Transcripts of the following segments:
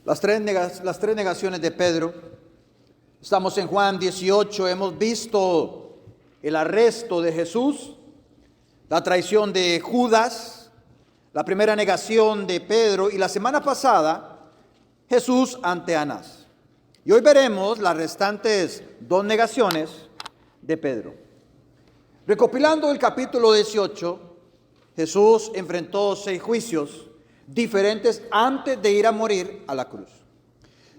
Las tres negaciones de Pedro. Estamos en Juan 18, hemos visto el arresto de Jesús, la traición de Judas, la primera negación de Pedro y la semana pasada Jesús ante Anás. Y hoy veremos las restantes dos negaciones de Pedro. Recopilando el capítulo 18, Jesús enfrentó 6 juicios diferentes antes de ir a morir a la cruz.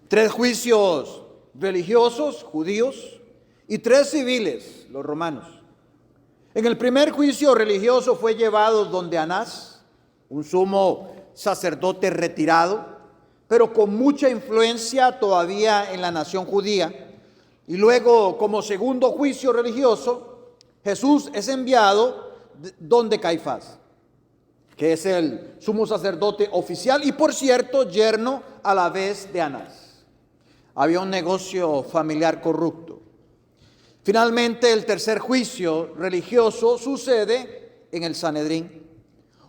3 juicios religiosos, judíos, y 3 civiles, los romanos. En el primer juicio religioso fue llevado donde Anás, un sumo sacerdote retirado, pero con mucha influencia todavía en la nación judía. Y luego, como segundo juicio religioso, Jesús es enviado donde Caifás, que es el sumo sacerdote oficial y, por cierto, yerno a la vez de Anás. Había un negocio familiar corrupto. Finalmente, el tercer juicio religioso sucede en el Sanedrín,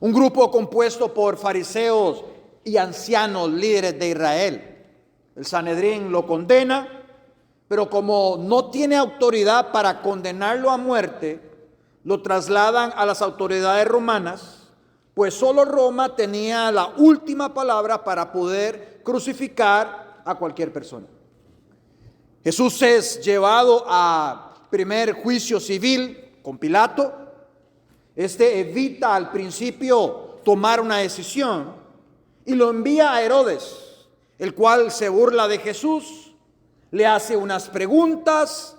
un grupo compuesto por fariseos y ancianos líderes de Israel. El Sanedrín lo condena, pero como no tiene autoridad para condenarlo a muerte, lo trasladan a las autoridades romanas, pues solo Roma tenía la última palabra para poder crucificar a cualquier persona. Jesús es llevado a primer juicio civil con Pilato. Este evita al principio tomar una decisión y lo envía a Herodes, el cual se burla de Jesús, le hace unas preguntas,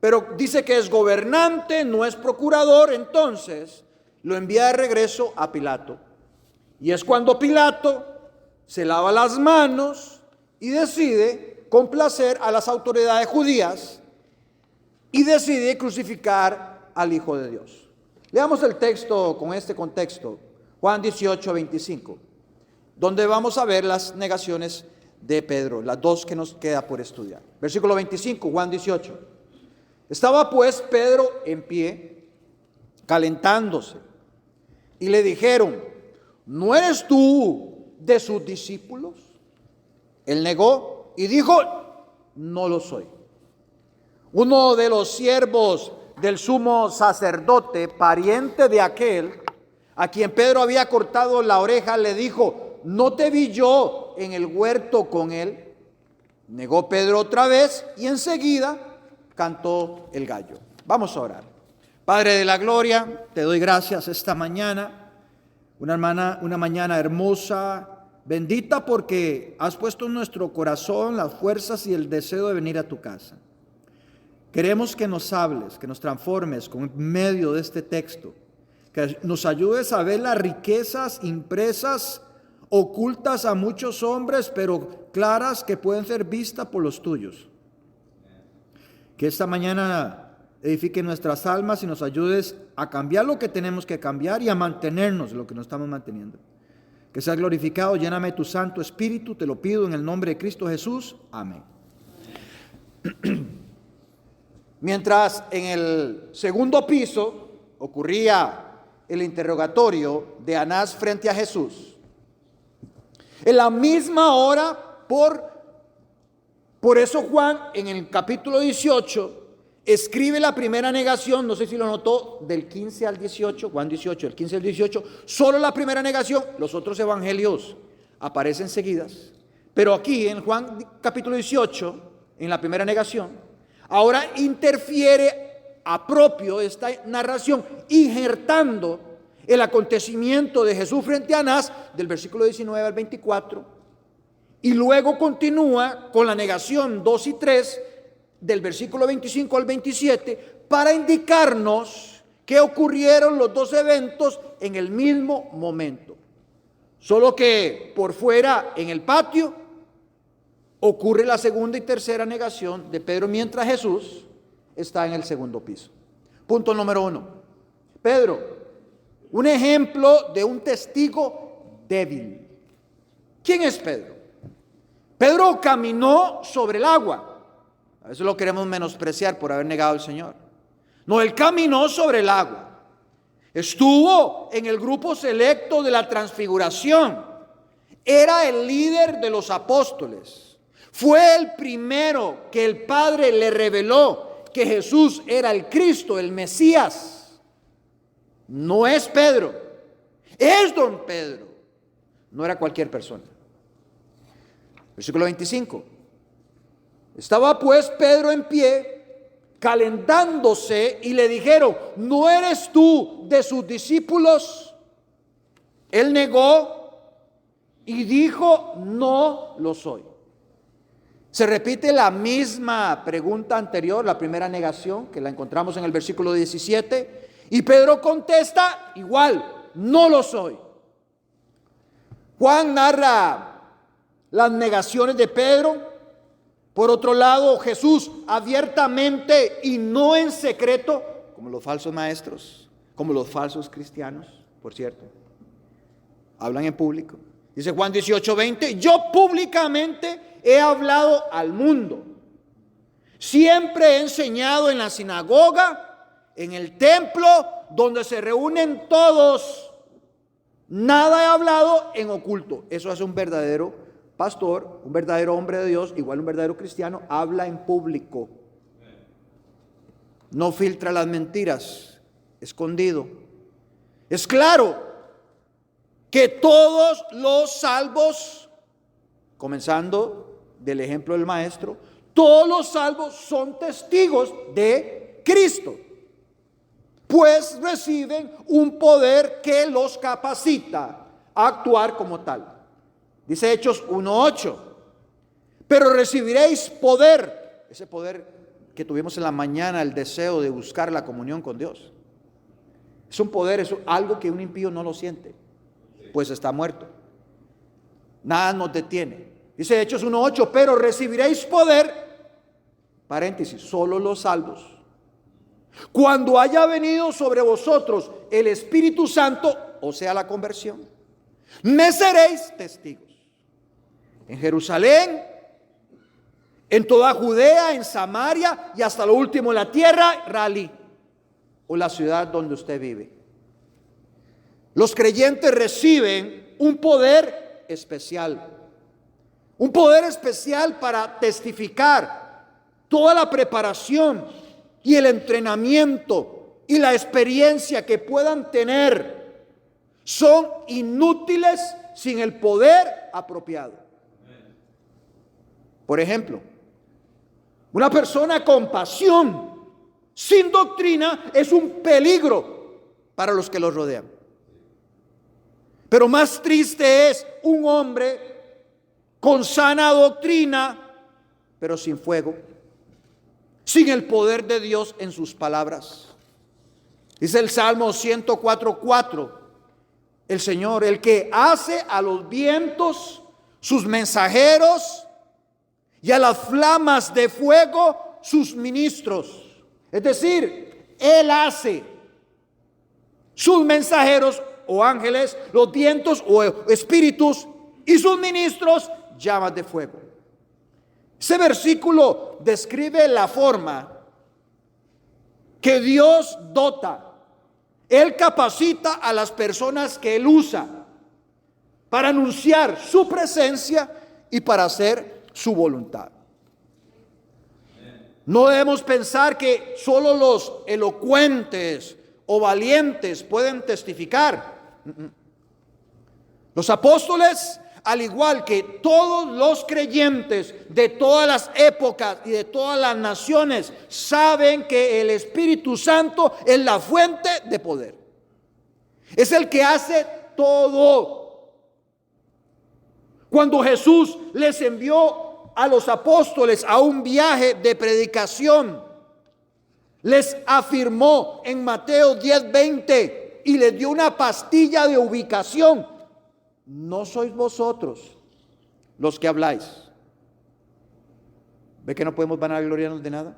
pero dice que es gobernante, no es procurador, entonces lo envía de regreso a Pilato. Y es cuando Pilato se lava las manos y decide complacer a las autoridades judías y decide crucificar al Hijo de Dios. Leamos el texto con este contexto, Juan 18, 25, donde vamos a ver las negaciones de Pedro, las dos que nos queda por estudiar. Versículo 25, Juan 18. Estaba pues Pedro en pie, calentándose, y le dijeron: ¿no eres tú de sus discípulos? Él negó y dijo: no lo soy. Uno de los siervos del sumo sacerdote, pariente de aquel a quien Pedro había cortado la oreja, le dijo: ¿no te vi yo en el huerto con él? Negó Pedro otra vez y enseguida cantó el gallo. Vamos a orar. Padre de la gloria, te doy gracias esta mañana, una mañana hermosa, bendita, porque has puesto en nuestro corazón las fuerzas y el deseo de venir a tu casa. Queremos que nos hables, que nos transformes con medio de este texto, que nos ayudes a ver las riquezas impresas, ocultas a muchos hombres, pero claras, que pueden ser vistas por los tuyos. Que esta mañana edifique nuestras almas y nos ayudes a cambiar lo que tenemos que cambiar y a mantenernos lo que nos estamos manteniendo. Que seas glorificado, lléname tu Santo Espíritu, te lo pido en el nombre de Cristo Jesús. Amén. Mientras en el segundo piso ocurría el interrogatorio de Anás frente a Jesús, en la misma hora, por eso Juan en el capítulo 18 escribe la primera negación, no sé si lo notó, del 15 al 18, Juan 18, del 15 al 18, solo la primera negación, los otros evangelios aparecen seguidas, pero aquí en Juan capítulo 18, en la primera negación, ahora interfiere apropio esta narración, injertando el acontecimiento de Jesús frente a Anás, del versículo 19 al 24, y luego continúa con la negación 2 y 3, del versículo 25 al 27, para indicarnos que ocurrieron los dos eventos en el mismo momento. Solo que por fuera, en el patio, ocurre la segunda y tercera negación de Pedro, mientras Jesús está en el segundo piso. Punto número 1. Pedro, un ejemplo de un testigo débil. ¿Quién es Pedro? Pedro caminó sobre el agua. A veces lo queremos menospreciar por haber negado al Señor. No, él caminó sobre el agua. Estuvo en el grupo selecto de la transfiguración. era el líder de los apóstoles. Fue el primero que el Padre le reveló que Jesús era el Cristo, el Mesías. No es Pedro, es don Pedro. No era cualquier persona. Versículo 25. Estaba pues Pedro en pie, calentándose, y le dijeron: ¿no eres tú de sus discípulos? Él negó y dijo: no lo soy. Se repite la misma pregunta anterior, la primera negación, que la encontramos en el versículo 17, y Pedro contesta igual: no lo soy. Juan narra las negaciones de Pedro. Por otro lado, Jesús abiertamente y no en secreto, como los falsos maestros, como los falsos cristianos, por cierto, hablan en público. Dice Juan 18:20: yo públicamente he hablado al mundo. Siempre he enseñado en la sinagoga, en el templo, donde se reúnen todos. Nada he hablado en oculto. Eso hace un verdadero pastor, un verdadero hombre de Dios, igual un verdadero cristiano, habla en público. No filtra las mentiras, escondido. Es claro que todos los salvos, comenzando del ejemplo del maestro, todos los salvos son testigos de Cristo, pues reciben un poder que los capacita a actuar como tal. Dice Hechos 1:8: pero recibiréis poder. Ese poder que tuvimos en la mañana, el deseo de buscar la comunión con Dios. Es un poder, es algo que un impío no lo siente, pues está muerto. Nada nos detiene. Dice Hechos 1:8: pero recibiréis poder, paréntesis, solo los salvos, cuando haya venido sobre vosotros el Espíritu Santo, o sea, la conversión. Me seréis testigos en Jerusalén, en toda Judea, en Samaria y hasta lo último en la tierra Ralí, o la ciudad donde usted vive. Los creyentes reciben un poder especial para testificar. Toda la preparación y el entrenamiento y la experiencia que puedan tener son inútiles sin el poder apropiado. Por ejemplo, una persona con pasión, sin doctrina, es un peligro para los que los rodean. Pero más triste es un hombre con sana doctrina, pero sin fuego, sin el poder de Dios en sus palabras. Dice el Salmo 104:4: el Señor, el que hace a los vientos sus mensajeros y a las flamas de fuego sus ministros. Es decir, Él hace sus mensajeros o ángeles, los vientos o espíritus, y sus ministros llamas de fuego. Ese versículo describe la forma que Dios dota. Él capacita a las personas que Él usa para anunciar su presencia y para hacer su voluntad. No debemos pensar que solo los elocuentes o valientes pueden testificar. Los apóstoles, al igual que todos los creyentes de todas las épocas y de todas las naciones, saben que el Espíritu Santo es la fuente de poder. Es el que hace todo. Cuando Jesús les envió a los apóstoles a un viaje de predicación, les afirmó en Mateo 10:20 y les dio una pastilla de ubicación: no sois vosotros los que habláis. ¿Ve que no podemos vanagloriarnos de nada?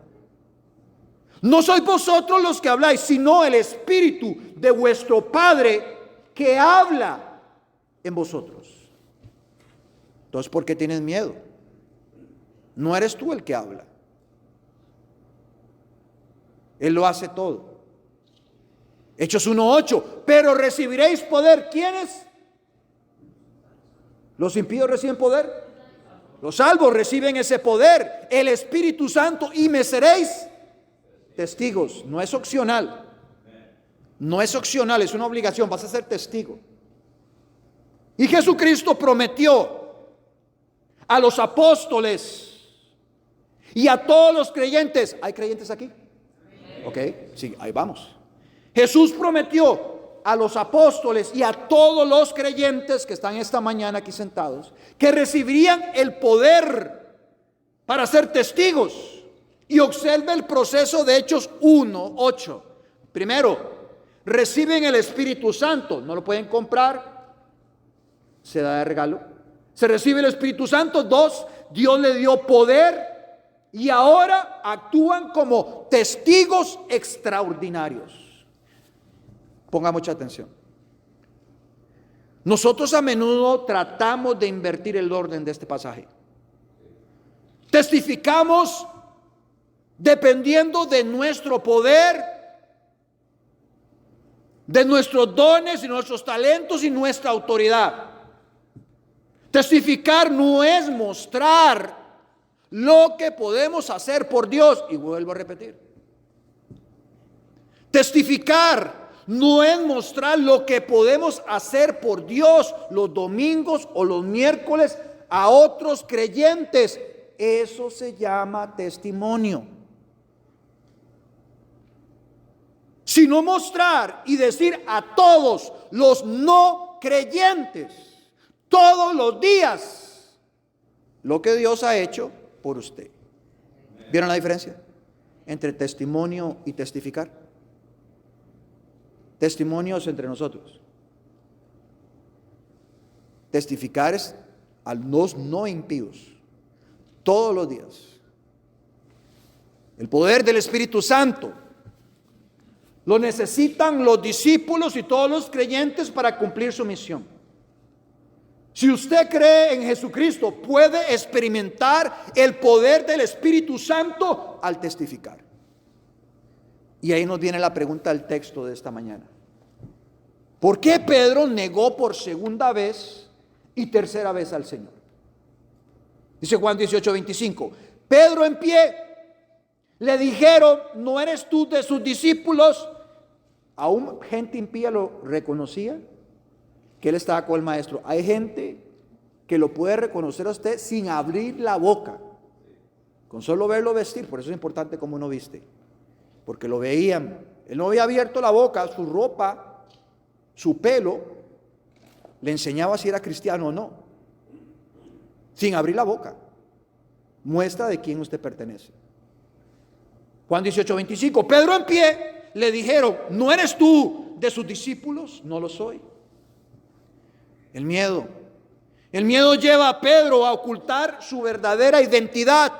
No sois vosotros los que habláis, sino el Espíritu de vuestro Padre que habla en vosotros. Entonces, ¿por qué tienes miedo? No eres tú el que habla. Él lo hace todo. Hechos 1:8: pero recibiréis poder. ¿Quiénes? Los impíos reciben poder. Los salvos reciben ese poder, el Espíritu Santo, y me seréis testigos. No es opcional. No es opcional, es una obligación. Vas a ser testigo. Y Jesucristo prometió a los apóstoles y a todos los creyentes. ¿Hay creyentes aquí? Ok, sí, ahí vamos. Jesús prometió a los apóstoles y a todos los creyentes que están esta mañana aquí sentados, que recibirían el poder para ser testigos. Y observe el proceso de Hechos 1:8. Primero, reciben el Espíritu Santo. No lo pueden comprar, se da de regalo. Se recibe el Espíritu Santo. 2, Dios le dio poder y ahora actúan como testigos extraordinarios. Ponga mucha atención. Nosotros a menudo tratamos de invertir el orden de este pasaje. Testificamos dependiendo de nuestro poder, de nuestros dones y nuestros talentos y nuestra autoridad. Testificar no es mostrar lo que podemos hacer por Dios. Y vuelvo a repetir. Testificar no es mostrar lo que podemos hacer por Dios los domingos o los miércoles a otros creyentes. Eso se llama testimonio. Sino mostrar y decir a todos los no creyentes todos los días lo que Dios ha hecho por usted. ¿Vieron la diferencia entre testimonio y testificar? Testimonios entre nosotros. Testificar es a los no impíos todos los días. El poder del Espíritu Santo lo necesitan los discípulos y todos los creyentes para cumplir su misión. Si usted cree en Jesucristo, puede experimentar el poder del Espíritu Santo al testificar. Y ahí nos viene la pregunta del texto de esta mañana. ¿Por qué Pedro negó por segunda vez y tercera vez al Señor? Dice Juan 18:25. Pedro en pie le dijeron: ¿no eres tú de sus discípulos? Aún gente impía lo reconocía, que él estaba con el maestro. Hay gente que lo puede reconocer a usted sin abrir la boca, con solo verlo vestir. Por eso es importante cómo uno viste, porque lo veían. Él no había abierto la boca, su ropa, su pelo le enseñaba si era cristiano o no, sin abrir la boca. Muestra de quién usted pertenece. Juan 18:25. Pedro en pie le dijeron: ¿no eres tú de sus discípulos? No lo soy. El miedo lleva a Pedro a ocultar su verdadera identidad.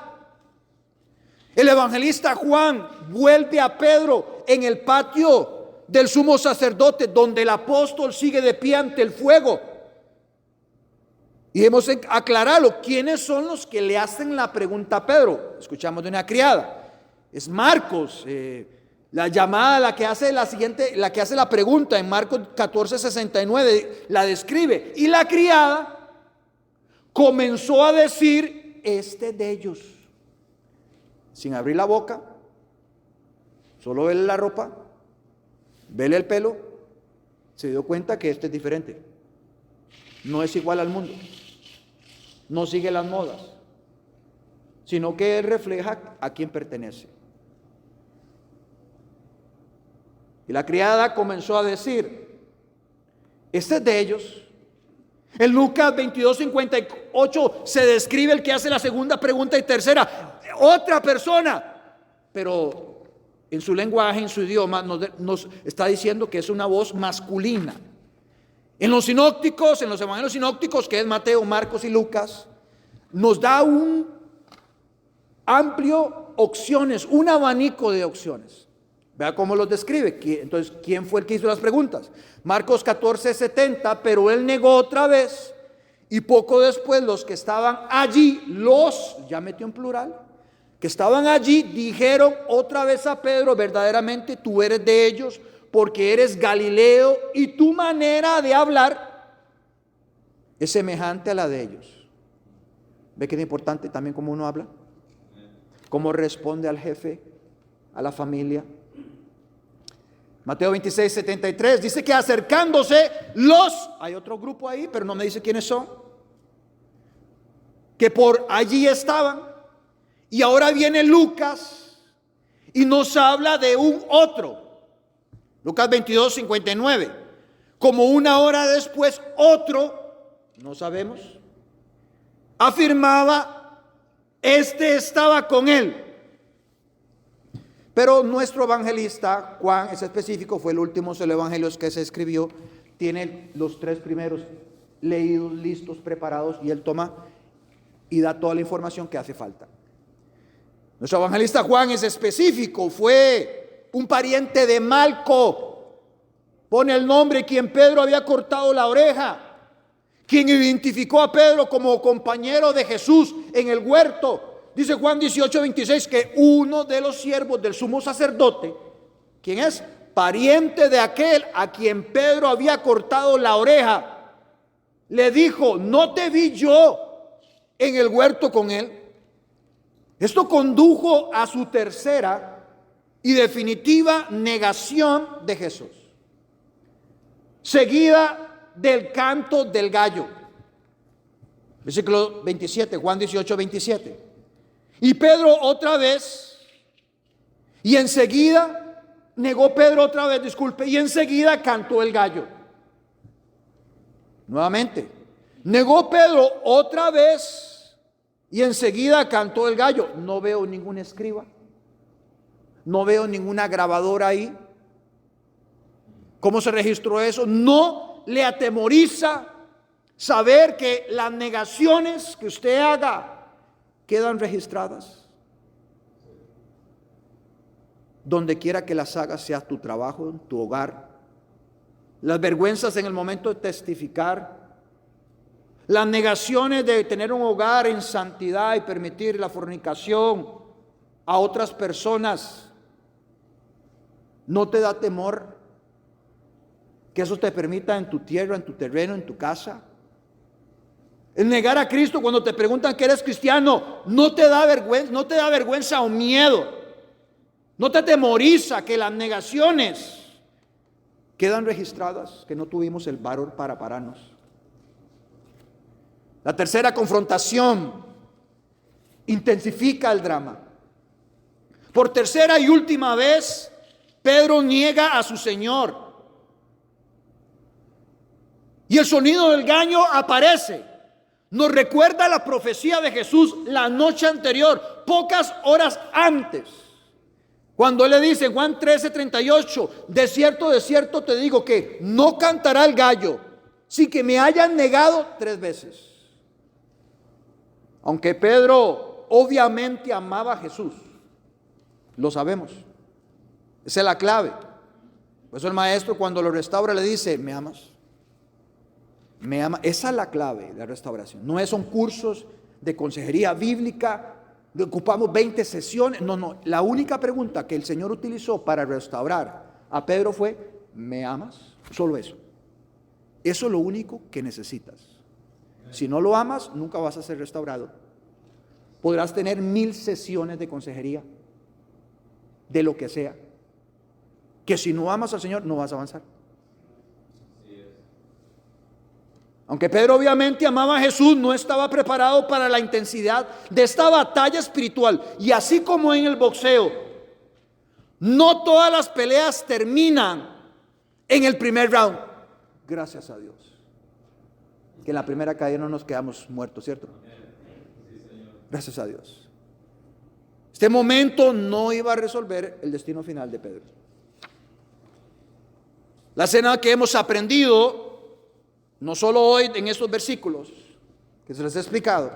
El evangelista Juan vuelve a Pedro en el patio del sumo sacerdote, donde el apóstol sigue de pie ante el fuego. Y hemos aclarado quiénes son los que le hacen la pregunta a Pedro. Escuchamos de una criada. Es Marcos, la llamada, la que hace la pregunta en Marcos 14:69, la describe. Y la criada comenzó a decir: este de ellos. Sin abrir la boca, solo verle la ropa, verle el pelo, se dio cuenta que este es diferente. No es igual al mundo, no sigue las modas, sino que él refleja a quién pertenece. Y la criada comenzó a decir: este es de ellos. En Lucas 22:58 se describe el que hace la segunda pregunta y tercera. Otra persona, pero en su lenguaje, en su idioma, nos está diciendo que es una voz masculina. En los sinópticos, en los evangelios sinópticos, que es Mateo, Marcos y Lucas, nos da un amplio opciones, un abanico de opciones. Vea cómo los describe. Entonces, ¿quién fue el que hizo las preguntas? Marcos 14:70, pero él negó otra vez, y poco después los que estaban allí, ya metió en plural, que estaban allí, dijeron otra vez a Pedro: verdaderamente tú eres de ellos, porque eres Galileo y tu manera de hablar es semejante a la de ellos. ¿Ve que es importante también cómo uno habla? ¿Cómo responde al jefe, a la familia? Mateo 26, 73 dice que acercándose hay otro grupo ahí, pero no me dice quiénes son, que por allí estaban. Y ahora viene Lucas y nos habla de un otro. Lucas 22, 59. Como una hora después, otro, no sabemos, afirmaba, este estaba con él. Pero nuestro evangelista, Juan, es específico, fue el último de los evangelios que se escribió, tiene los 3 primeros leídos, listos, preparados, y él toma y da toda la información que hace falta. Nuestro evangelista Juan es específico, fue un pariente de Malco, pone el nombre quien Pedro había cortado la oreja, quien identificó a Pedro como compañero de Jesús en el huerto. Dice Juan 18, 26 que uno de los siervos del sumo sacerdote, ¿quién es? Pariente de aquel a quien Pedro había cortado la oreja, le dijo, ¿no te vi yo en el huerto con él? Esto condujo a su tercera y definitiva negación de Jesús, seguida del canto del gallo. Versículo 27, Juan 18, 27. Y Pedro otra vez, y enseguida, negó Pedro otra vez, disculpe, y enseguida cantó el gallo. Nuevamente, negó Pedro otra vez, y enseguida cantó el gallo. No veo ningún escriba, no veo ninguna grabadora ahí. ¿Cómo se registró eso? No le atemoriza saber que las negaciones que usted haga quedan registradas. Donde quiera que las hagas, sea tu trabajo, tu hogar, las vergüenzas en el momento de testificar, las negaciones de tener un hogar en santidad y permitir la fornicación a otras personas, ¿no te da temor que eso te permita en tu tierra, en tu terreno, en tu casa? El negar a Cristo cuando te preguntan que eres cristiano, ¿no te da vergüenza o miedo? ¿No te atemoriza que las negaciones quedan registradas, que no tuvimos el valor para pararnos? La tercera confrontación intensifica el drama. Por tercera y última vez, Pedro niega a su Señor. Y el sonido del gallo aparece. Nos recuerda la profecía de Jesús la noche anterior, pocas horas antes. Cuando le dice en Juan 13:38, de cierto te digo que no cantará el gallo sin que me hayan negado 3 veces. Aunque Pedro obviamente amaba a Jesús, lo sabemos, esa es la clave. Por eso el maestro cuando lo restaura le dice, ¿me amas? Me ama. Esa es la clave de la restauración. No son cursos de consejería bíblica, ocupamos 20 sesiones. No, la única pregunta que el Señor utilizó para restaurar a Pedro fue, ¿me amas? Solo eso. Eso es lo único que necesitas. Si no lo amas, nunca vas a ser restaurado. Podrás tener 1000 sesiones de consejería, de lo que sea, que si no amas al Señor, no vas a avanzar. Aunque Pedro obviamente amaba a Jesús, no estaba preparado para la intensidad de esta batalla espiritual. Y así como en el boxeo, no todas las peleas terminan en el primer round. Gracias a Dios. Que en la primera caída no nos quedamos muertos, ¿cierto? Gracias a Dios. Este momento no iba a resolver el destino final de Pedro. La escena que hemos aprendido, no solo hoy en estos versículos que se les he explicado,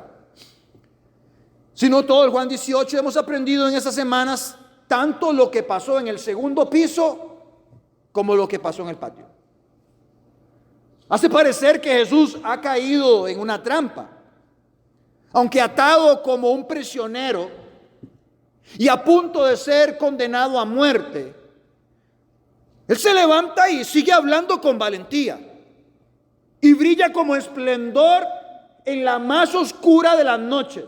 sino todo el Juan 18, hemos aprendido en estas semanas tanto lo que pasó en el segundo piso como lo que pasó en el patio. Hace parecer que Jesús ha caído en una trampa, aunque atado como un prisionero y a punto de ser condenado a muerte. Él se levanta y sigue hablando con valentía. y brilla como esplendor en la más oscura de las noches.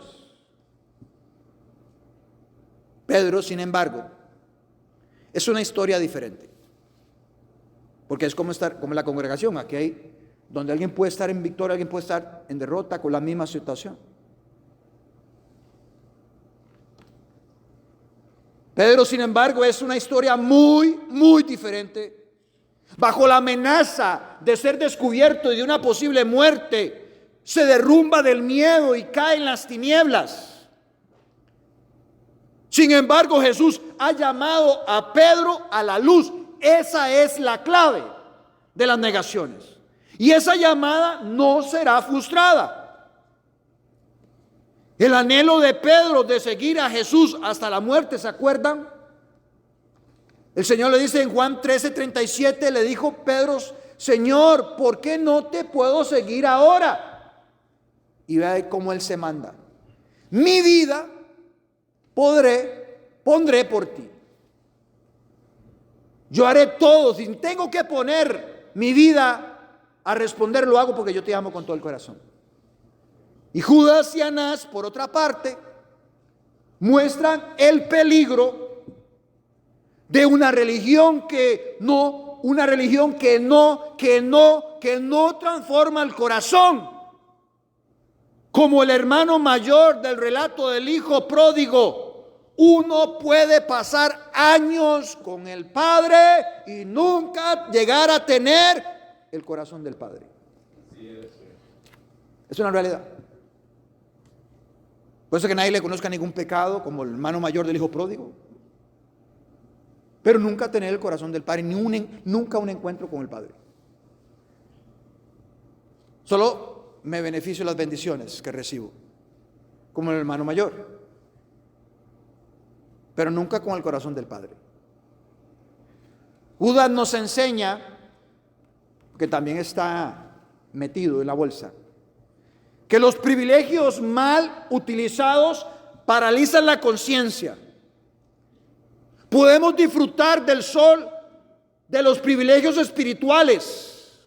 Pedro, sin embargo, es una historia diferente, porque es como la congregación. Aquí hay donde alguien puede estar en victoria, alguien puede estar en derrota con la misma situación. Pedro, sin embargo, es una historia muy, muy diferente. Bajo la amenaza de ser descubierto y de una posible muerte, se derrumba del miedo y cae en las tinieblas. Sin embargo, Jesús ha llamado a Pedro a la luz. Esa es la clave de las negaciones. Y esa llamada no será frustrada. El anhelo de Pedro de seguir a Jesús hasta la muerte, ¿se acuerdan? El Señor le dice en Juan 13:37, le dijo Pedro: Señor, ¿por qué no te puedo seguir ahora? Y vea cómo Él se manda. Mi vida pondré por ti. Yo haré todo. Si tengo que poner mi vida a responder, lo hago porque yo te amo con todo el corazón. Y Judas y Anás, por otra parte, muestran el peligro de una religión que no transforma el corazón. Como el hermano mayor del relato del hijo pródigo, uno puede pasar años con el Padre y nunca llegar a tener el corazón del Padre. Es una realidad. Por eso que nadie le conozca ningún pecado como el hermano mayor del hijo pródigo, pero nunca tener el corazón del Padre, nunca un encuentro con el Padre. Solo me beneficio de las bendiciones que recibo, como el hermano mayor, pero nunca con el corazón del Padre. Judas nos enseña, que también está metido en la bolsa, que los privilegios mal utilizados paralizan la conciencia. Podemos disfrutar del sol de los privilegios espirituales,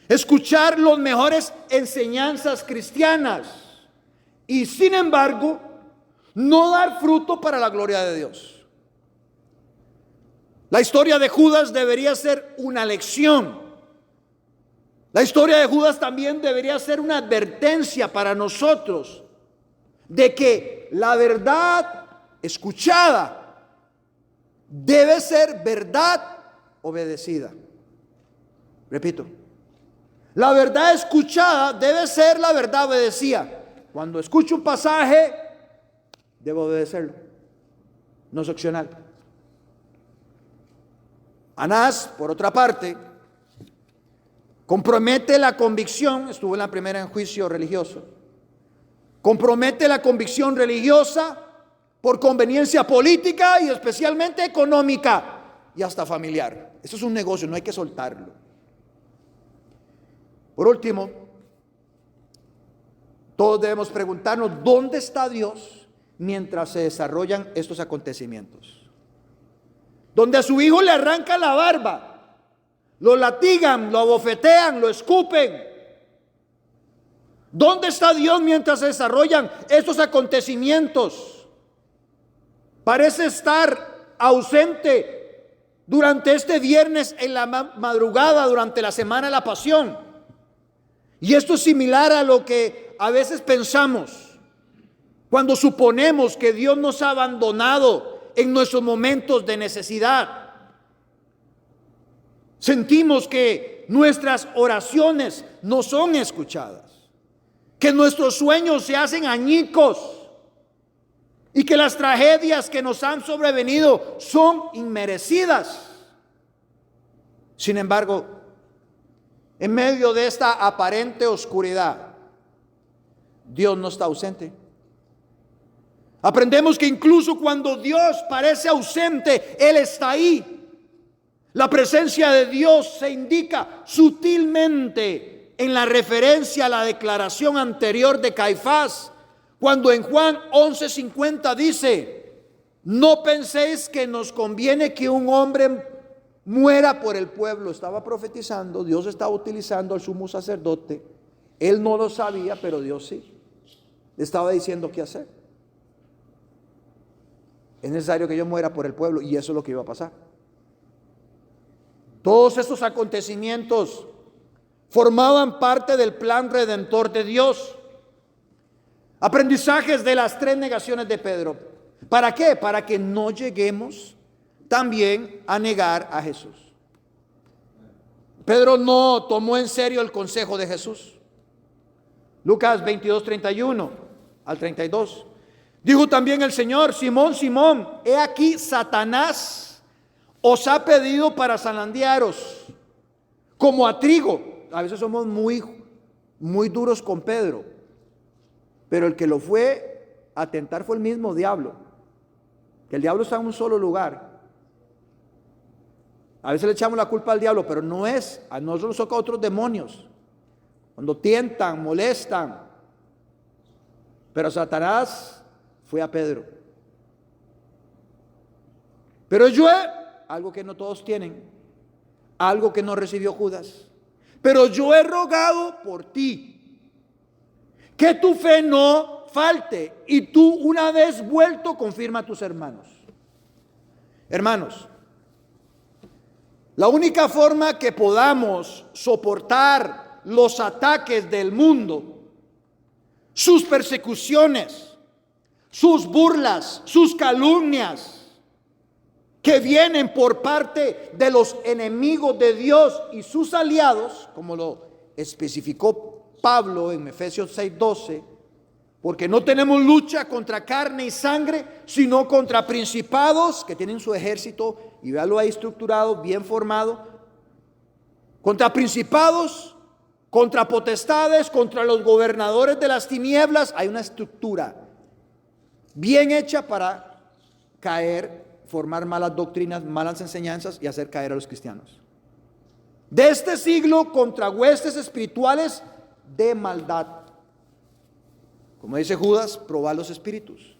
escuchar las mejores enseñanzas cristianas y, sin embargo, no dar fruto para la gloria de Dios. La historia de Judas debería ser una lección. La historia de Judas también debería ser una advertencia para nosotros de que la verdad escuchada debe ser verdad obedecida. Repito, la verdad escuchada debe ser la verdad obedecida. Cuando escucho un pasaje, debo obedecerlo. No es opcional. Anás, por otra parte, compromete la convicción, estuvo en la primera en juicio religioso, compromete la convicción religiosa por conveniencia política y especialmente económica y hasta familiar. Eso es un negocio, no hay que soltarlo. Por último, todos debemos preguntarnos ¿dónde está Dios mientras se desarrollan estos acontecimientos? Donde a su hijo le arrancan la barba, lo latigan, lo abofetean, lo escupen. ¿Dónde está Dios mientras se desarrollan estos acontecimientos? Parece estar ausente durante este viernes en la madrugada, durante la semana de la pasión. Y esto es similar a lo que a veces pensamos cuando suponemos que Dios nos ha abandonado en nuestros momentos de necesidad. Sentimos que nuestras oraciones no son escuchadas, que nuestros sueños se hacen añicos y que las tragedias que nos han sobrevenido son inmerecidas. Sin embargo, en medio de esta aparente oscuridad, Dios no está ausente. Aprendemos que incluso cuando Dios parece ausente, Él está ahí. La presencia de Dios se indica sutilmente en la referencia a la declaración anterior de Caifás, cuando en Juan 11:50 dice: no penséis que nos conviene que un hombre muera por el pueblo. Estaba profetizando, Dios estaba utilizando al sumo sacerdote. Él no lo sabía, pero Dios sí. Le estaba diciendo qué hacer. Es necesario que yo muera por el pueblo, y eso es lo que iba a pasar. Todos estos acontecimientos formaban parte del plan redentor de Dios. Aprendizajes de las 3 negaciones de Pedro. ¿Para qué? Para que no lleguemos también a negar a Jesús. Pedro no tomó en serio el consejo de Jesús. Lucas 22, 31 al 32. Dijo también el Señor: Simón, Simón, he aquí Satanás os ha pedido para zarandearos como a trigo. A veces somos muy duros con Pedro, pero el que lo fue a tentar fue el mismo diablo. Que el diablo está en un solo lugar. A veces le echamos la culpa al diablo, pero no es, a nosotros nos toca a otros demonios. Cuando tientan, molestan. Pero Satanás fue a Pedro. Pero yo, algo que no todos tienen, algo que no recibió Judas. Pero yo he rogado por ti, que tu fe no falte, y tú, una vez vuelto, confirma a tus hermanos. Hermanos, la única forma que podamos soportar los ataques del mundo, sus persecuciones, sus burlas, sus calumnias que vienen por parte de los enemigos de Dios y sus aliados, como lo especificó Pablo en Efesios 6:12, porque no tenemos lucha contra carne y sangre, sino contra principados que tienen su ejército, y véalo ahí estructurado, bien formado, contra principados, contra potestades, contra los gobernadores de las tinieblas. Hay una estructura bien hecha para caer, formar malas doctrinas, malas enseñanzas y hacer caer a los cristianos. De este siglo, contra huestes espirituales de maldad. Como dice Judas, probad los espíritus.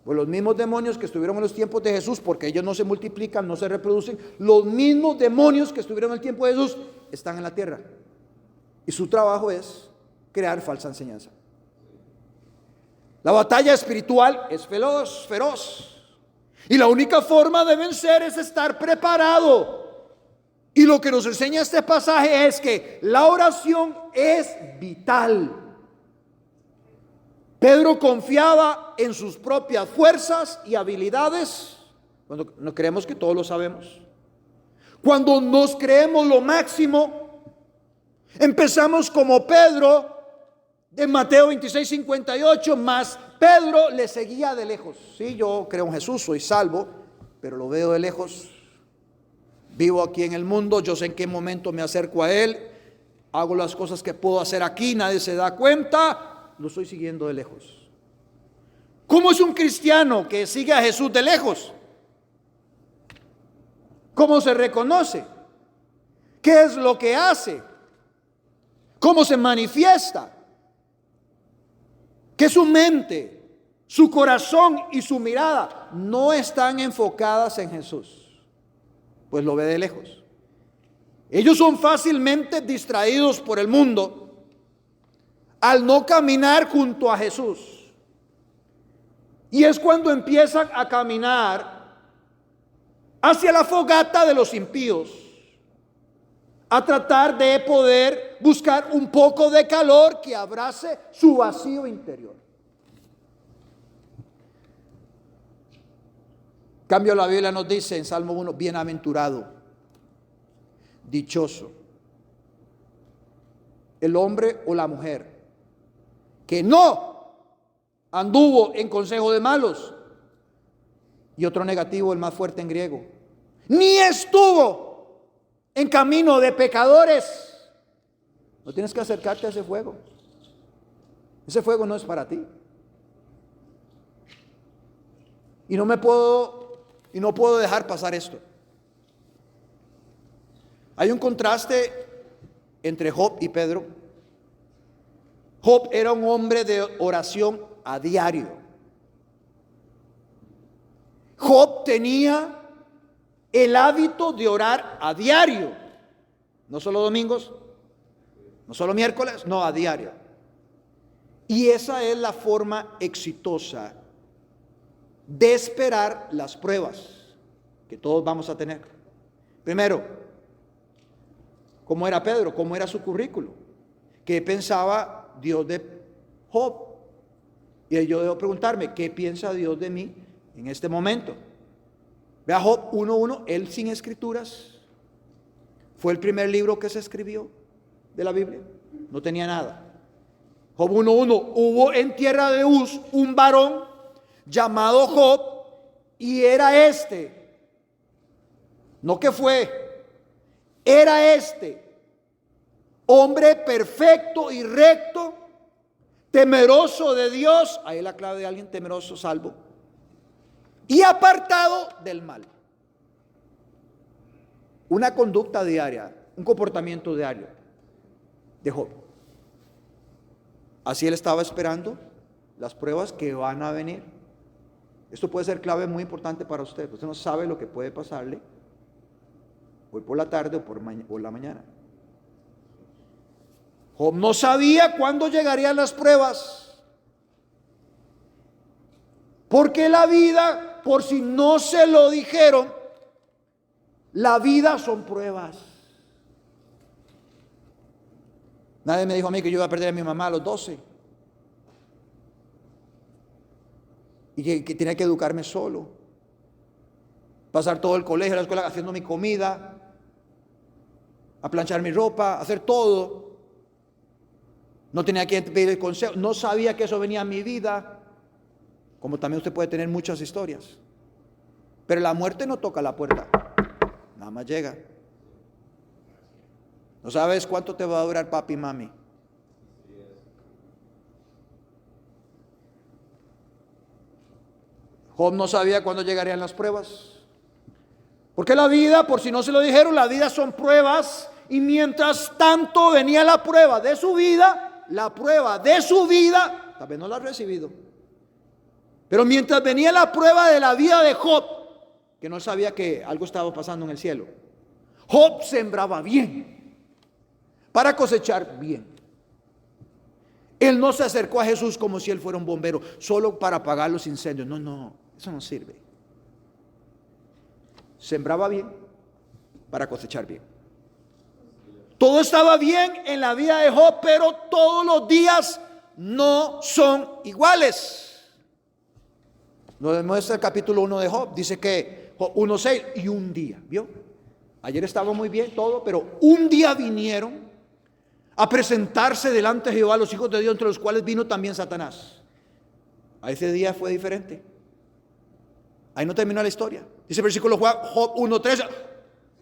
Pues los mismos demonios que estuvieron en los tiempos de Jesús, porque ellos no se multiplican, no se reproducen, los mismos demonios que estuvieron en el tiempo de Jesús están en la tierra. Y su trabajo es crear falsa enseñanza. La batalla espiritual es feroz. Y la única forma de vencer es estar preparado. Y lo que nos enseña este pasaje es que la oración es vital. Pedro confiaba en sus propias fuerzas y habilidades, cuando no creemos que todos lo sabemos. Cuando nos creemos lo máximo, empezamos como Pedro de Mateo 26:58, más Pedro le seguía de lejos. Sí, yo creo en Jesús, soy salvo, pero lo veo de lejos. Vivo aquí en el mundo, yo sé en qué momento me acerco a Él, hago las cosas que puedo hacer aquí, nadie se da cuenta. Lo estoy siguiendo de lejos. ¿Cómo es un cristiano que sigue a Jesús de lejos? ¿Cómo se reconoce? ¿Qué es lo que hace? ¿Cómo se manifiesta? Que su mente, su corazón y su mirada no están enfocadas en Jesús, pues lo ve de lejos. Ellos son fácilmente distraídos por el mundo al no caminar junto a Jesús. Y es cuando empiezan a caminar hacia la fogata de los impíos, a tratar de poder buscar un poco de calor que abrace su vacío interior. En cambio, la Biblia nos dice en Salmo 1, bienaventurado, dichoso, el hombre o la mujer que no anduvo en consejo de malos. Y otro negativo, el más fuerte en griego, ni estuvo en camino de pecadores. No tienes que acercarte a ese fuego. Ese fuego no es para ti. Y no puedo dejar pasar esto. Hay un contraste entre Job y Pedro. Job era un hombre de oración a diario. Job tenía el hábito de orar a diario, no solo domingos, no solo miércoles, no, a diario. Y esa es la forma exitosa de esperar las pruebas que todos vamos a tener. Primero, ¿cómo era Pedro? ¿Cómo era su currículo? ¿Qué pensaba Dios de Job? Y yo debo preguntarme, ¿qué piensa Dios de mí en este momento? Vea Job 1:1, él sin escrituras. Fue el primer libro que se escribió de la Biblia. No tenía nada. Job 1:1, hubo en tierra de Uz un varón llamado Job, y era este, no que fue, era este, hombre perfecto y recto, temeroso de Dios, ahí la clave de alguien temeroso, salvo, y apartado del mal. Una conducta diaria, un comportamiento diario de Job. Así él estaba esperando las pruebas que van a venir. Esto puede ser clave muy importante para usted. Usted no sabe lo que puede pasarle hoy por la tarde o por la mañana. Job no sabía cuándo llegarían las pruebas, porque la vida, por si no se lo dijeron, la vida son pruebas. Nadie me dijo a mí que yo iba a perder a mi mamá a los 12 y que tenía que educarme solo, pasar todo el colegio, la escuela, haciendo mi comida, a planchar mi ropa, hacer todo. No tenía que pedir el consejo, no sabía que eso venía a mi vida, como también usted puede tener muchas historias. Pero la muerte no toca la puerta, nada más llega. No sabes cuánto te va a durar papi y mami. Job no sabía cuándo llegarían las pruebas, porque la vida, por si no se lo dijeron, la vida son pruebas, y mientras tanto venía la prueba de su vida, tal vez no la ha recibido, pero mientras venía la prueba de la vida de Job, que no sabía que algo estaba pasando en el cielo, Job sembraba bien para cosechar bien. Él no se acercó a Jesús como si él fuera un bombero, solo para apagar los incendios. No, eso no sirve. Sembraba bien para cosechar bien. Todo estaba bien en la vida de Job, pero todos los días no son iguales. Nos demuestra el capítulo 1 de Job. Dice que Job 1:6, y un día, ¿vio? Ayer estaba muy bien todo, pero un día vinieron a presentarse delante de Jehová los hijos de Dios, entre los cuales vino también Satanás. A ese día fue diferente. Ahí no terminó la historia. Dice el versículo Job 1:13,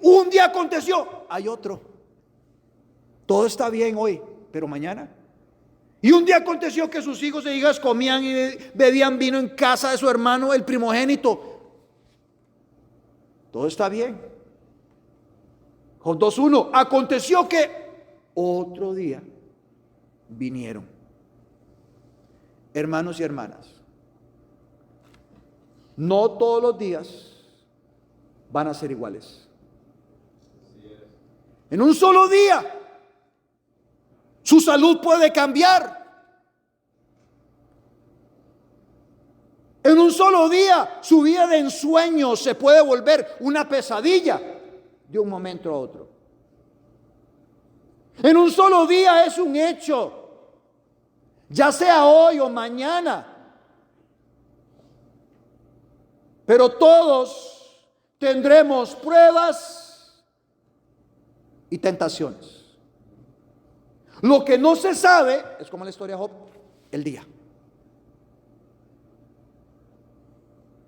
un día aconteció, hay otro. Todo está bien hoy, pero mañana. Y un día aconteció que sus hijos e hijas comían y bebían vino en casa de su hermano, el primogénito. Todo está bien. Job 2:1, aconteció que otro día vinieron. Hermanos y hermanas, no todos los días van a ser iguales. En un solo día su salud puede cambiar. En un solo día su vida de ensueño se puede volver una pesadilla de un momento a otro. En un solo día es un hecho, ya sea hoy o mañana. Pero todos tendremos pruebas y tentaciones. Lo que no se sabe es, como la historia de Job, el día.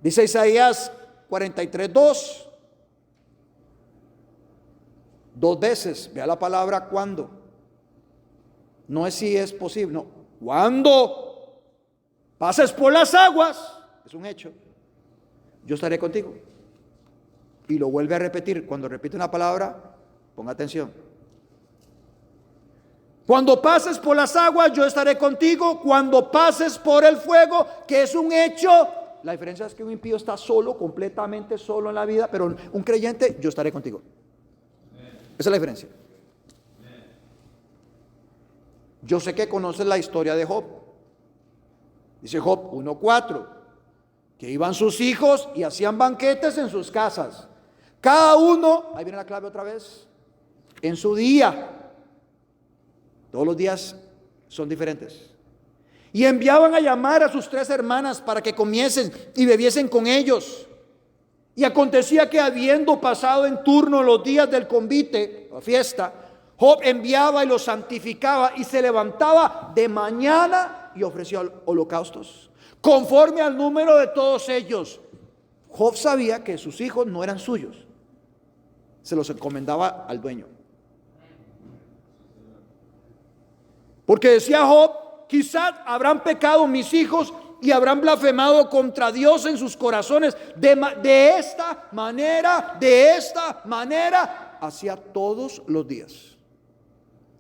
Dice Isaías 43:2. Dos veces, vea la palabra cuando. No es si es posible, no. Cuando pases por las aguas, es un hecho, yo estaré contigo. Y lo vuelve a repetir. Cuando repite una palabra, ponga atención. Cuando pases por las aguas, yo estaré contigo. Cuando pases por el fuego, que es un hecho, La diferencia es que un impío está solo, completamente solo en la vida, pero un creyente, yo estaré contigo. Esa es la diferencia. Yo sé que conoces la historia de Job. Dice Job 1:4, que iban sus hijos y hacían banquetes en sus casas. Cada uno, ahí viene la clave otra vez, en su día. Todos los días son diferentes. Y enviaban a llamar a sus 3 hermanas para que comiesen y bebiesen con ellos. Y acontecía que habiendo pasado en turno los días del convite, la fiesta, Job enviaba y los santificaba y se levantaba de mañana y ofrecía holocaustos, conforme al número de todos ellos. Job sabía que sus hijos no eran suyos, se los encomendaba al dueño. Porque decía Job, quizás habrán pecado mis hijos y habrán blasfemado contra Dios en sus corazones. De esta manera, hacía todos los días.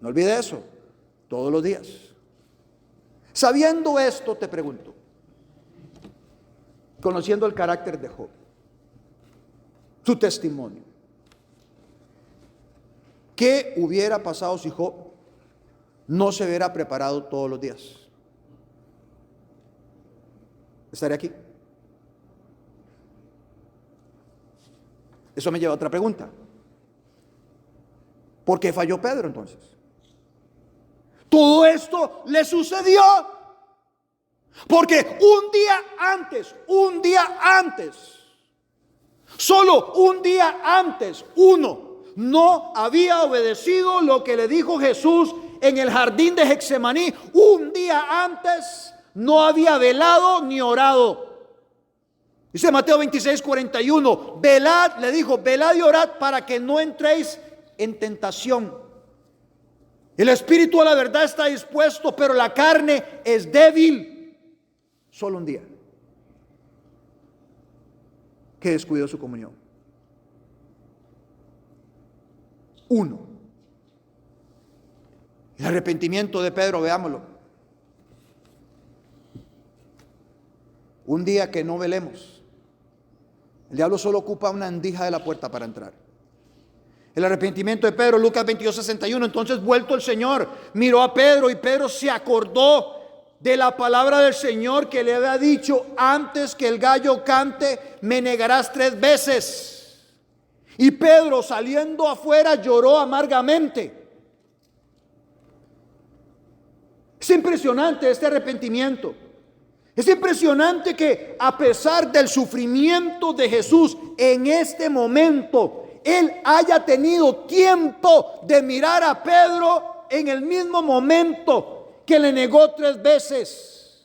No olvide eso, todos los días. Sabiendo esto, te pregunto, conociendo el carácter de Job, su testimonio, ¿qué hubiera pasado si Job no se hubiera preparado todos los días? ¿Estaría aquí? Eso me lleva a otra pregunta. ¿Por qué falló Pedro entonces? Todo esto le sucedió porque un día antes, solo un día antes, uno no había obedecido lo que le dijo Jesús en el jardín de Getsemaní. Un día antes no había velado ni orado. Dice Mateo 26:41, velad, le dijo, velad y orad para que no entréis en tentación. El espíritu a la verdad está dispuesto, pero la carne es débil. Solo un día que descuidó su comunión. Uno. El arrepentimiento de Pedro, veámoslo. Un día que no velemos. El diablo solo ocupa una endija de la puerta para entrar. El arrepentimiento de Pedro, Lucas 22:61. Entonces, vuelto el Señor, miró a Pedro y Pedro se acordó de la palabra del Señor que le había dicho: antes que el gallo cante, me negarás 3 veces. Y Pedro, saliendo afuera, lloró amargamente. Es impresionante este arrepentimiento. Es impresionante que a pesar del sufrimiento de Jesús en este momento, Él haya tenido tiempo de mirar a Pedro en el mismo momento que le negó 3 veces.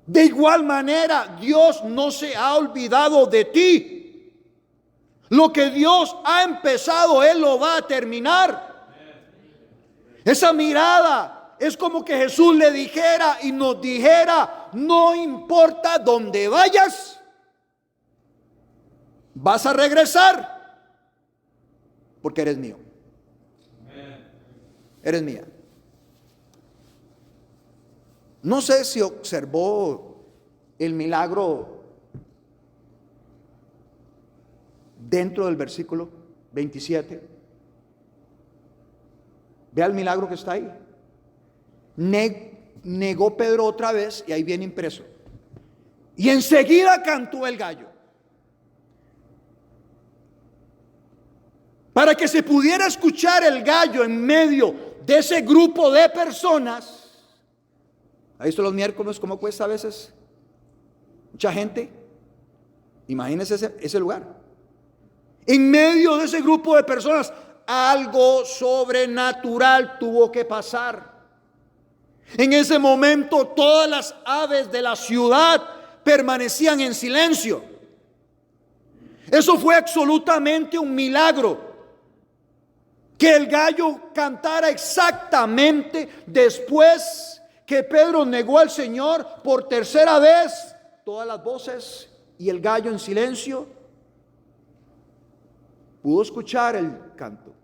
De igual manera, Dios no se ha olvidado de ti. Lo que Dios ha empezado, Él lo va a terminar. Esa mirada es como que Jesús le dijera y nos dijera: no importa dónde vayas, vas a regresar, porque eres mío. Eres mía. No sé si observó el milagro dentro del versículo 27. Vea el milagro que está ahí. Negó Pedro otra vez, y ahí viene impreso. Y enseguida cantó el gallo. Para que se pudiera escuchar el gallo en medio de ese grupo de personas. ¿Ha visto los miércoles cómo cuesta a veces? Mucha gente. Imagínense ese lugar. En medio de ese grupo de personas, algo sobrenatural tuvo que pasar. En ese momento, todas las aves de la ciudad permanecían en silencio. Eso fue absolutamente un milagro. Que el gallo cantara exactamente después que Pedro negó al Señor por tercera vez. Todas las voces y el gallo en silencio. Pudo escuchar el canto.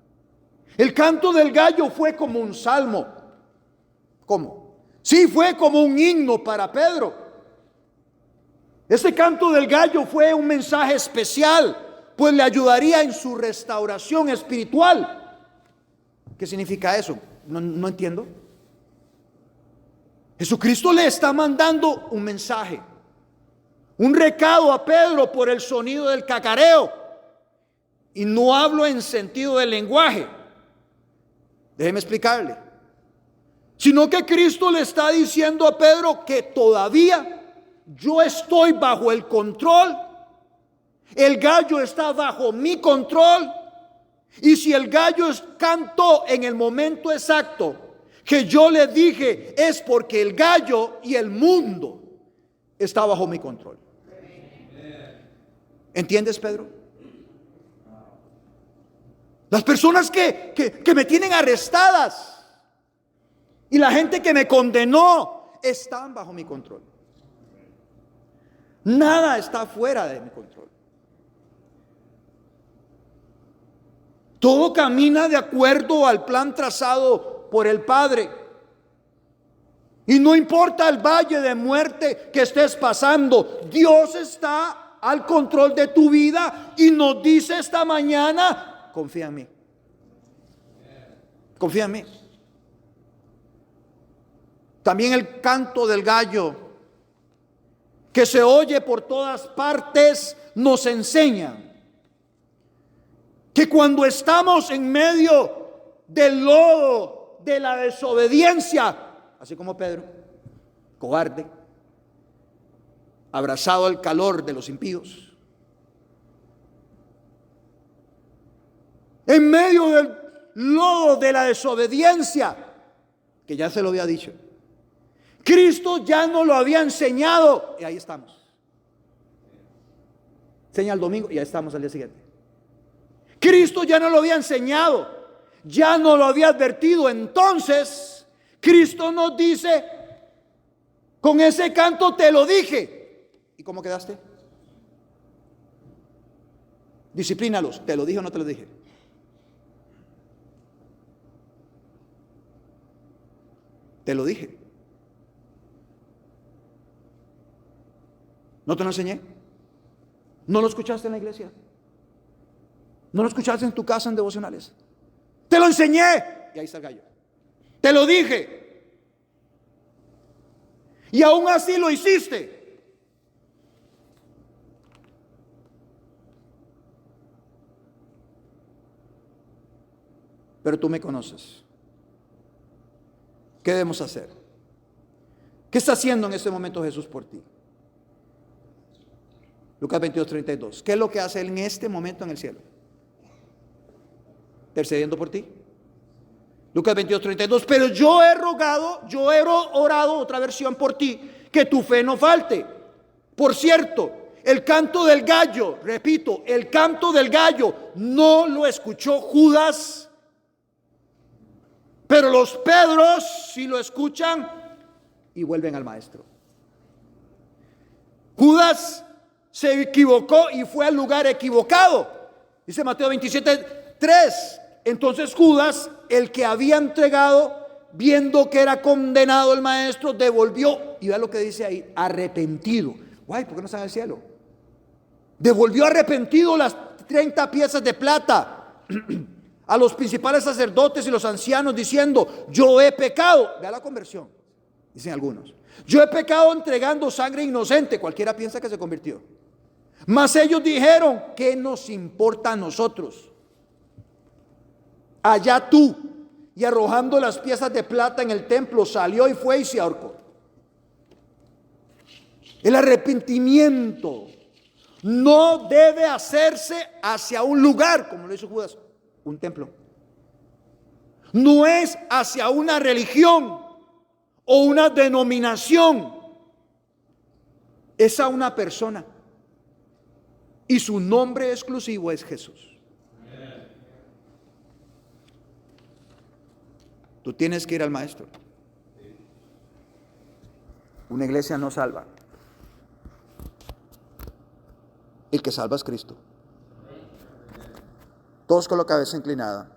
El canto del gallo fue como un salmo. ¿Cómo? Sí, fue como un himno para Pedro. Ese canto del gallo fue un mensaje especial, pues le ayudaría en su restauración espiritual. ¿Qué significa eso? No entiendo. Jesucristo le está mandando un mensaje, un recado a Pedro por el sonido del cacareo. Y no hablo en sentido del lenguaje. Déjeme explicarle. Sino que Cristo le está diciendo a Pedro que todavía yo estoy bajo el control. El gallo está bajo mi control. Y si el gallo cantó en el momento exacto que yo le dije, es porque el gallo y el mundo está bajo mi control. ¿Entiendes, Pedro? Las personas que me tienen arrestadas y la gente que me condenó están bajo mi control. Nada está fuera de mi control. Todo camina de acuerdo al plan trazado por el Padre. Y no importa el valle de muerte que estés pasando, Dios está al control de tu vida y nos dice esta mañana: confía en mí. Confía en mí. También el canto del gallo, que se oye por todas partes, nos enseña que cuando estamos en medio del lodo de la desobediencia, así como Pedro, cobarde, abrazado al calor de los impíos, en medio del lodo de la desobediencia, que ya se lo había dicho, Cristo ya nos lo había enseñado y ahí estamos. Enseña el domingo y ahí estamos al día siguiente. Cristo ya nos lo había enseñado, ya nos lo había advertido. Entonces Cristo nos dice: con ese canto te lo dije. ¿Y cómo quedaste? Disciplínalos. ¿Te lo dije o no te lo dije? Te lo dije. ¿No te lo enseñé? ¿No lo escuchaste en la iglesia? ¿No lo escuchaste en tu casa en devocionales? Te lo enseñé. Y ahí está el gallo. Te lo dije. Y aún así lo hiciste. Pero tú me conoces. ¿Qué debemos hacer? ¿Qué está haciendo en este momento Jesús por ti? Lucas 22:32. ¿Qué es lo que hace Él en este momento en el cielo? Intercediendo por ti. Lucas 22:32. Pero yo he orado, otra versión, por ti, que tu fe no falte. Por cierto, el canto del gallo, repito, el canto del gallo no lo escuchó Judas, pero los Pedros sí lo escuchan y vuelven al maestro. Judas se equivocó y fue al lugar equivocado. Dice Mateo 27:3. Entonces Judas, el que había entregado, viendo que era condenado el maestro, devolvió, y vea lo que dice ahí, arrepentido. Guay, ¿por qué no está en el cielo? Devolvió arrepentido las 30 piezas de plata a los principales sacerdotes y los ancianos, diciendo: yo he pecado. Vea la conversión, dicen algunos. Yo he pecado entregando sangre inocente. Cualquiera piensa que se convirtió. Mas ellos dijeron: ¿qué nos importa a nosotros? Allá tú. Y arrojando las piezas de plata en el templo, salió y fue y se ahorcó. El arrepentimiento no debe hacerse hacia un lugar, como lo hizo Judas, un templo. No es hacia una religión o una denominación. Es a una persona. Y su nombre exclusivo es Jesús. Tú tienes que ir al maestro. Una iglesia no salva. El que salva es Cristo. Todos con la cabeza inclinada.